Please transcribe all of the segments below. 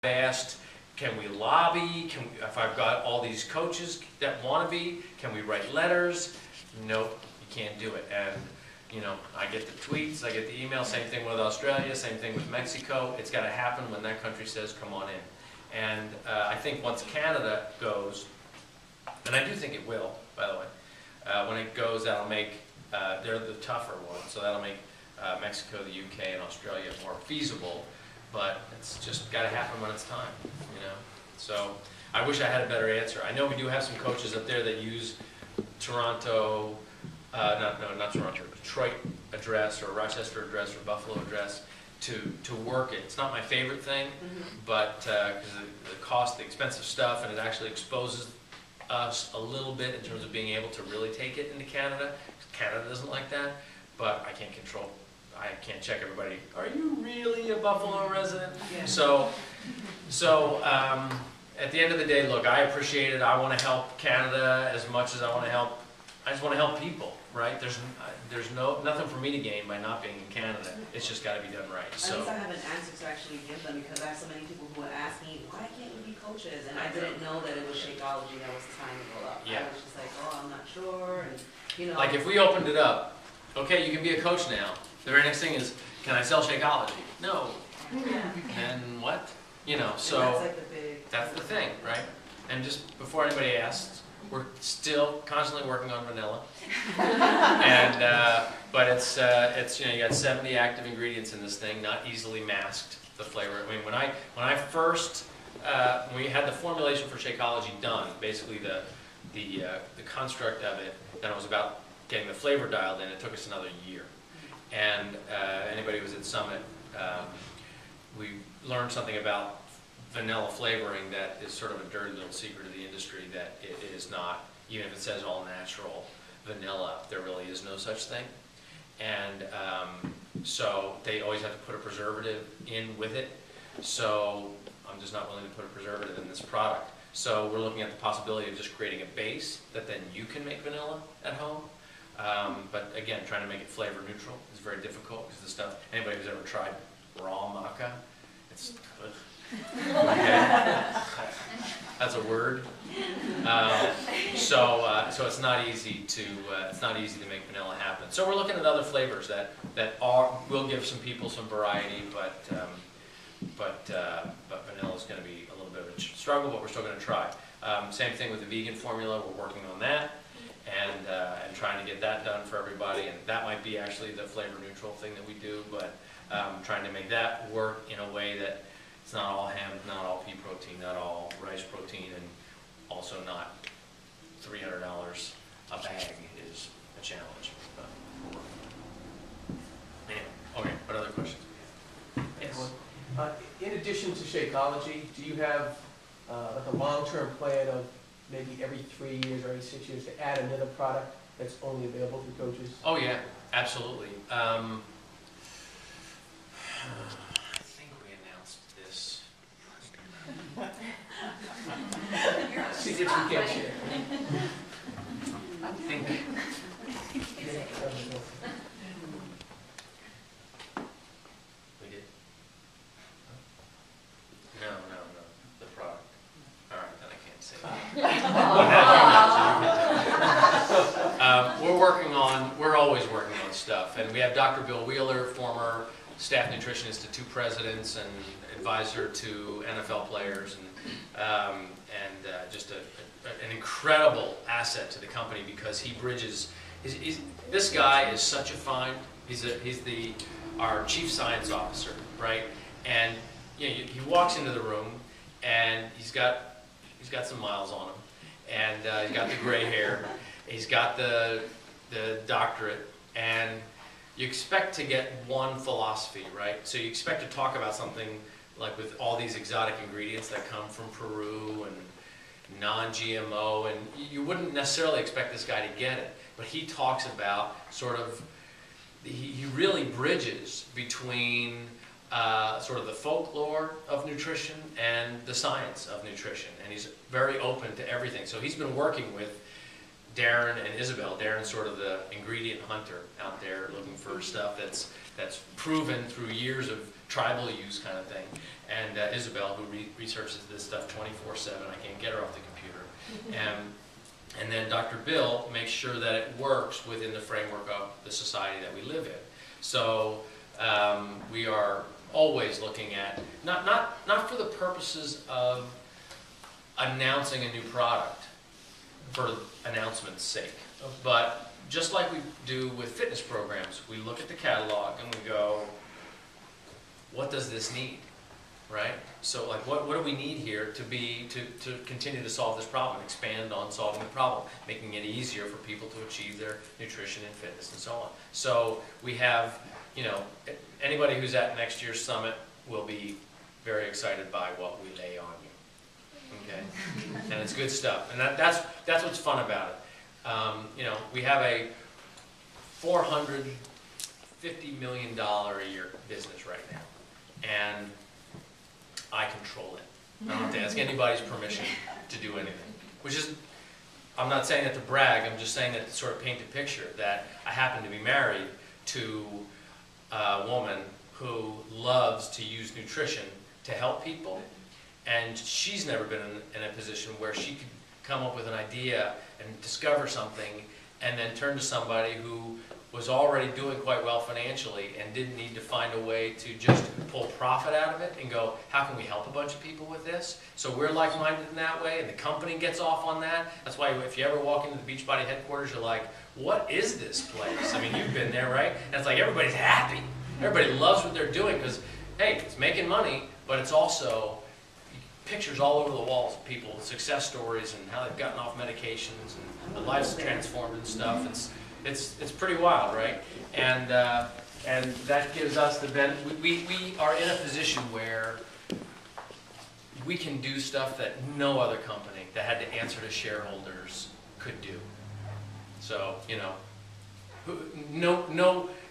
asked, can we lobby? If I've got all these coaches that want to be, can we write letters? Nope, you can't do it. And you know, I get the tweets, I get the emails, same thing with Australia, same thing with Mexico. It's got to happen when that country says, come on in. And I think once Canada goes, and I do think it will, by the way, when it goes, that'll make, they're the tougher ones, so that'll make Mexico, the UK, and Australia more feasible. But it's just got to happen when it's time, you know. So I wish I had a better answer. I know we do have some coaches up there that use Toronto, not Toronto, Detroit address or Rochester address or Buffalo address to work it. It's not my favorite thing, but because the cost, the expensive stuff, and it actually exposes us a little bit in terms of being able to really take it into Canada. Canada doesn't like that, but I can't control. I can't check everybody. Are you really a Buffalo resident? Yeah. So at the end of the day, look, I appreciate it. I want to help Canada as much as I want to help. I just want to help people, right? There's nothing for me to gain by not being in Canada. It's just got to be done right. At least I have an answer to actually give them, because I have so many people who would ask me, why can't we be coaches? And I didn't know that it was Shakeology that was tying it all up. Yeah. I was just like, oh, I'm not sure, and you know. Like if we opened it up, okay, you can be a coach now. The very next thing is, can I sell Shakeology? No. Yeah. And what? You know, so that's like the big. That's the thing, right? And just before anybody asks, we're still constantly working on vanilla, and but it's you know, you got 70 active ingredients in this thing, not easily masked. The flavor. I mean, when I first when we had the formulation for Shakeology done, basically the construct of it, then it was about getting the flavor dialed in. It took us another year. And anybody who was at Summit, we learned something about vanilla flavoring that is sort of a dirty little secret of the industry, that it is not, even if it says all natural vanilla, there really is no such thing. And so they always have to put a preservative in with it. So I'm just not willing to put a preservative in this product. So we're looking at the possibility of just creating a base that then you can make vanilla at home. But again, trying to make it flavor neutral is very difficult, because the stuff, anybody who's ever tried raw maca, it's okay. That's a word. So it's not easy to make vanilla happen. So we're looking at other flavors that will give some people some variety, but vanilla is going to be a little bit of a struggle, but we're still going to try. Same thing with the vegan formula. We're working on that. And trying to get that done for everybody, and that might be actually the flavor neutral thing that we do, but trying to make that work in a way that it's not all ham, not all pea protein, not all rice protein, and also not $300 a bag is a challenge. But anyway, okay, what other questions? Yes. In addition to Shakeology, do you have like a long-term plan of maybe every 3 years or every 6 years to add another product that's only available for coaches? Oh yeah, absolutely. I think we announced this. Secrets we can't share. I think. We did? No, the product. All right, then I can't say that. We're always working on stuff, and we have Dr. Bill Wheeler, former staff nutritionist to 2 presidents and advisor to NFL players, and just an incredible asset to the company, because he bridges. This guy is such a find. He's our chief science officer, right? And you know, he walks into the room, and he's got some miles on him, and he's got the gray hair, he's got the doctorate, and you expect to get one philosophy, right? So you expect to talk about something like with all these exotic ingredients that come from Peru and non-GMO, and you wouldn't necessarily expect this guy to get it, but he talks about sort of, he really bridges between sort of the folklore of nutrition and the science of nutrition, and he's very open to everything. So he's been working with Darren and Isabel. Darren's sort of the ingredient hunter out there looking for stuff that's proven through years of tribal use kind of thing. And Isabel, who researches this stuff 24/7, I can't get her off the computer. And then Dr. Bill makes sure that it works within the framework of the society that we live in. So we are always looking at, not for the purposes of announcing a new product for announcement's sake, but just like we do with fitness programs, we look at the catalog and we go, what does this need, right? So like, what do we need here to continue to solve this problem, expand on solving the problem, making it easier for people to achieve their nutrition and fitness and so on. So we have, you know, anybody who's at next year's summit will be very excited by what we lay on you, okay? And it's good stuff, and that's what's fun about it. You know, we have a $450 million a year business right now, and I control it. I don't have to ask anybody's permission to do anything, which is, I'm not saying that to brag, I'm just saying that to sort of paint a picture that I happen to be married to a woman who loves to use nutrition to help people, and she's never been in a position where she could come up with an idea and discover something and then turn to somebody who was already doing quite well financially and didn't need to find a way to just pull profit out of it and go, how can we help a bunch of people with this? So we're like-minded in that way, and the company gets off on that. That's why if you ever walk into the Beachbody headquarters, you're like, what is this place? I mean, you've been there, right? And it's like everybody's happy. Everybody loves what they're doing because, hey, it's making money, but it's also pictures all over the walls of people, success stories and how they've gotten off medications and their lives transformed and stuff. It's pretty wild, right? And that gives us the benefit. We are in a position where we can do stuff that no other company that had to answer to shareholders could do. So, you know,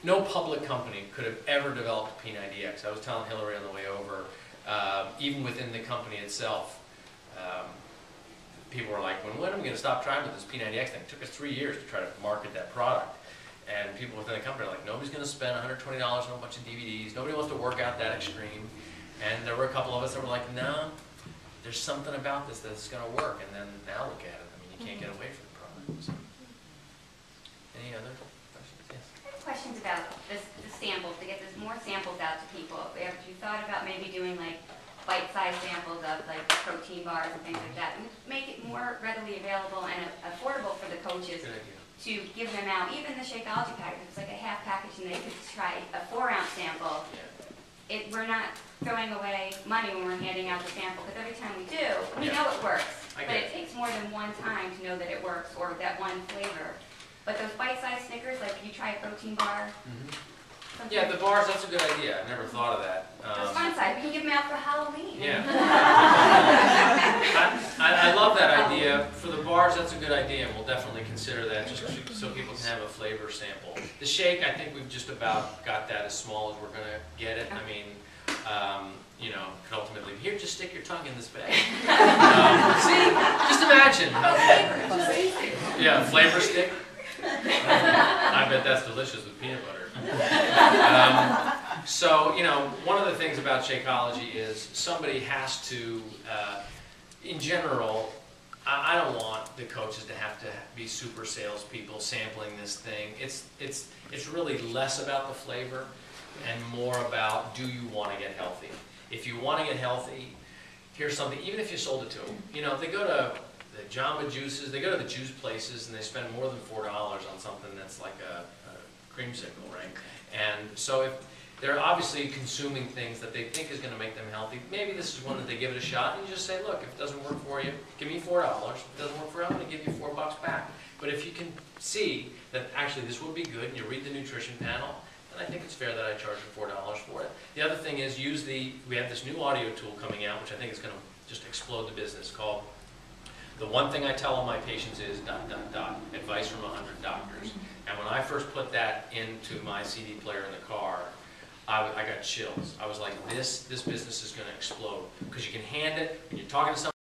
no public company could have ever developed P90X. I was telling Hillary on the way over, even within the company itself, people were like, when are we going to stop trying with this P90X thing? It took us 3 years to try to market that product. And people within the company are like, nobody's going to spend $120 on a bunch of DVDs. Nobody wants to work out that extreme. And there were a couple of us that were like, no, there's something about this that's going to work. And then now look at it. I mean, you can't get away from the product. So. Any other questions? Yes. I have questions about the samples, to get more samples out to people. Have you thought about maybe doing like bite-sized samples of like protein bars and things like that, and make it more readily available and affordable for the coaches to give them out? Even the Shakeology package, it's like a half package, and they could try a 4-ounce sample. We're not throwing away money when we're handing out the sample, because every time we do, we know it works. But it takes more than one time to know that it works, or that one flavor. But those bite-sized Snickers, like if you try a protein bar. Yeah, the bars, that's a good idea. I never thought of that. Those fun size, we can give them out for Halloween. Yeah. I love that idea. For the bars, that's a good idea, and we'll definitely consider that just so people can have a flavor sample. The shake, I think we've just about got that as small as we're going to get it. I mean, you know, could ultimately, here, just stick your tongue in this bag. See? Just imagine. Yeah, flavor stick. I bet that's delicious with peanut butter. So, you know, one of the things about Shakeology is somebody has to, in general, I don't want the coaches to have to be super salespeople sampling this thing. It's really less about the flavor and more about, do you want to get healthy? If you want to get healthy, here's something, even if you sold it to them. You know, if they go to the Jamba Juices, they go to the juice places and they spend more than $4 on something that's like a creamsicle, right? And so if they're obviously consuming things that they think is going to make them healthy, maybe this is one that they give it a shot, and you just say, look, if it doesn't work for you, give me $4. If it doesn't work for you, I'm going to give you $4 back. But if you can see that actually this would be good, and you read the nutrition panel, then I think it's fair that I charge you $4 for it. The other thing is we have this new audio tool coming out, which I think is going to just explode the business, called The One Thing I Tell All My Patients Is ... Advice from 100 Doctors. And when I first put that into my CD player in the car, I got chills. I was like, this business is going to explode. Because you can hand it, when you're talking to somebody,